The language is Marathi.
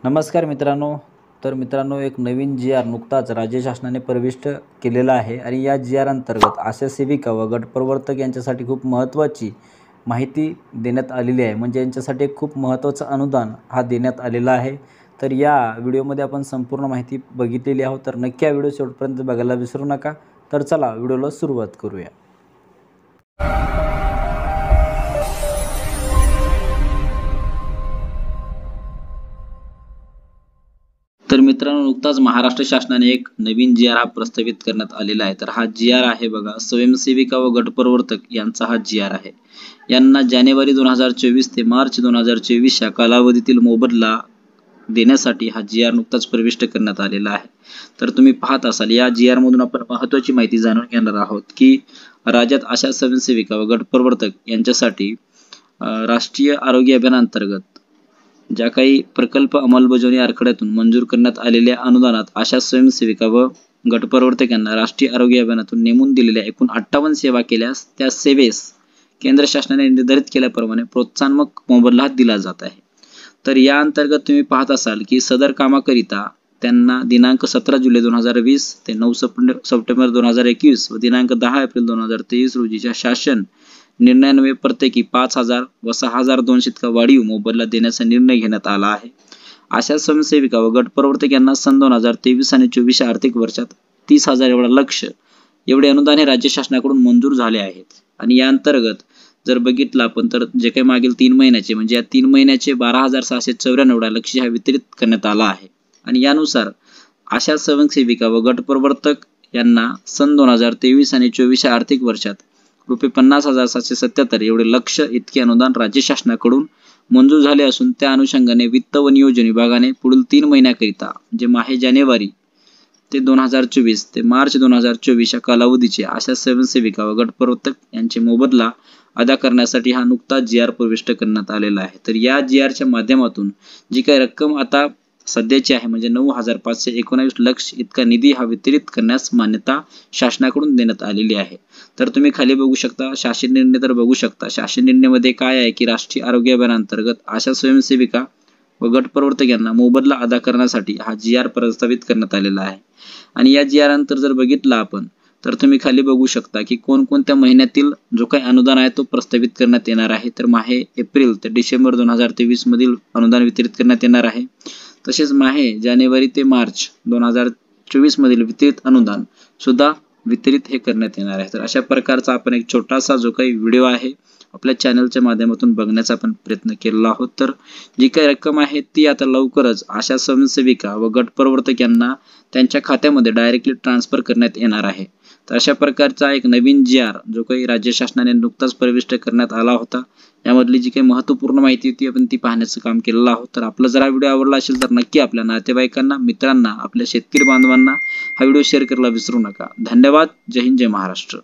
नमस्कार मित्रांनो. तर मित्रांनो, एक नवीन जी आर नुकताच राज्य शासनाने प्रविष्ट केलेला आहे आणि या जी आर अंतर्गत आशा सेविका व गटप्रवर्तक यांच्यासाठी खूप महत्त्वाची माहिती देण्यात आलेली आहे. म्हणजे यांच्यासाठी एक खूप महत्त्वाचं अनुदान हा देण्यात आलेला आहे. तर या व्हिडिओमध्ये आपण संपूर्ण माहिती बघितलेली आहोत. तर नक्की हा व्हिडिओ शेवटपर्यंत बघायला विसरू नका. तर चला व्हिडिओला सुरुवात करूया. तर मित्रांनो, नुकताच महाराष्ट्र शासनाने एक नवीन जी आर हा प्रस्तावित करण्यात आलेला आहे. तर हा जी आर आहे बघा, स्वयंसेविका व गटप्रवर्तक यांचा हा जी आर आहे. यांना जानेवारी 2024 ते मार्च 2024 या कालावधीतील मोबदला देण्यासाठी हा जी आर नुकताच प्रविष्ट करण्यात आलेला आहे. तर तुम्ही पाहत असाल, या जी आर मधून आपण महत्त्वाची माहिती जाणून घेणार आहोत की राज्यात अशा स्वयंसेविका व गटप्रवर्तक यांच्यासाठी राष्ट्रीय आरोग्य अभियानांतर्गत ज्या काही प्रकल्प अंमलबजावणी आराखड्यातून मंजूर करण्यात आलेल्या अनुदानात अशा स्वयंसेविका व गटप्रवर्तक यांना राष्ट्रीय आरोग्य अभियानातून नेमून दिलेल्या एकूण 58 सेवा केल्यास त्या सेवेस केंद्र शासनाने निर्धारित केल्याप्रमाणे प्रोत्साहनमक मोबदला दिला जात आहे. तर या अंतर्गत तुम्ही पाहत असाल की सदर कामाकरिता त्यांना दिनांक 17 जुलै 2020 ते 9 सप्टेंबर 2021 व दिनांक 10 एप्रिल 2023 रोजीच्या शासन निर्णयान्वये प्रत्येकी 5,000 व 6,200 इतका वाढीव मोबदला देण्याचा निर्णय घेण्यात आला आहे. अशा स्वयंसेविका व गटप्रवर्तक यांना सन 2023 आणि 24 आर्थिक वर्षात 30,000 एवढे अनुदान हे राज्य शासनाकडून मंजूर झाले आहेत. आणि या अंतर्गत जर बघितलं आपण तर जे काही मागील 3 महिन्याचे म्हणजे या 3 महिन्याचे 12,694 लक्ष हा वितरित करण्यात आला आहे. आणि यानुसार अशा स्वयंसेविका व गटप्रवर्तक यांना सन 2023 आणि 24 आर्थिक वर्षात रुपये 50,777 एवढे लक्ष इतके अनुदान राज्य शासनाकडून मंजूर झाले असून त्या अनुषंगाने वित्त व नियोजन विभागाने पुढील 3 महिन्याकरिता म्हणजे माहे जानेवारी ते 2024 ते मार्च 2024 या कालावधीचे अशा स्वयंसेविका व गटप्रवर्तक यांचे मोबदला अदा करण्यासाठी हा नुकताच जी आर प्रविष्ट करण्यात आलेला आहे. तर या जी आरच्या माध्यमातून जी काही रक्कम आता सध्याची आहे म्हणजे 9,519 लक्ष इतका निधी हा वितरित करण्यास मान्यता शासनाकडून देण्यात आलेली आहे. तर तुम्ही खाली बघू शकता शासन निर्णय. तर बघू शकता शासन निर्णयामध्ये काय आहे की राष्ट्रीय आरोग्य अभियानांतर्गत अशा स्वयंसेविका व गटप्रवर्तक यांना मोबदला अदा करण्यासाठी हा जी आर प्रस्तावित करण्यात आलेला आहे. आणि या जी आर नंतर जर बघितलं आपण तर तुम्ही खाली बघू शकता की कोणकोणत्या महिन्यातील जो काही अनुदान आहे तो प्रस्तावित करण्यात येणार आहे. तर माहे एप्रिल ते डिसेंबर 2023 मधील अनुदान वितरित करण्यात येणार आहे. तसेच माहे जानेवारी ते मार्च 2024 मधील वितरित अनुदान सुद्धा वितरित हे करण्यात येणार आहे. तर अशा प्रकारचा आपण एक छोटासा जो काही व्हिडिओ आहे आपल्या चॅनलच्या माध्यमातून बघण्याचा आपण प्रयत्न केलेला आहोत. तर जी काही रक्कम आहे ती आता लवकरच अशा स्वयंसेविका व गटप्रवर्तक यांना त्यांच्या खात्यामध्ये डायरेक्टली ट्रान्सफर करण्यात येणार आहे. तर अशा प्रकारचा एक नवीन जी आर जो काही राज्य शासनाने नुकताच प्रविष्ट करण्यात आला होता, यामधली जी काही महत्त्वपूर्ण माहिती होती आपण ती पाहण्याचं काम केलेलं आहोत. तर आपला जर हा व्हिडिओ आवडला असेल तर नक्की आपल्या नातेवाईकांना, मित्रांना, आपल्या शेतकरी बांधवांना हा व्हिडिओ शेअर करायला विसरू नका. धन्यवाद. जय हिंद, जय महाराष्ट्र.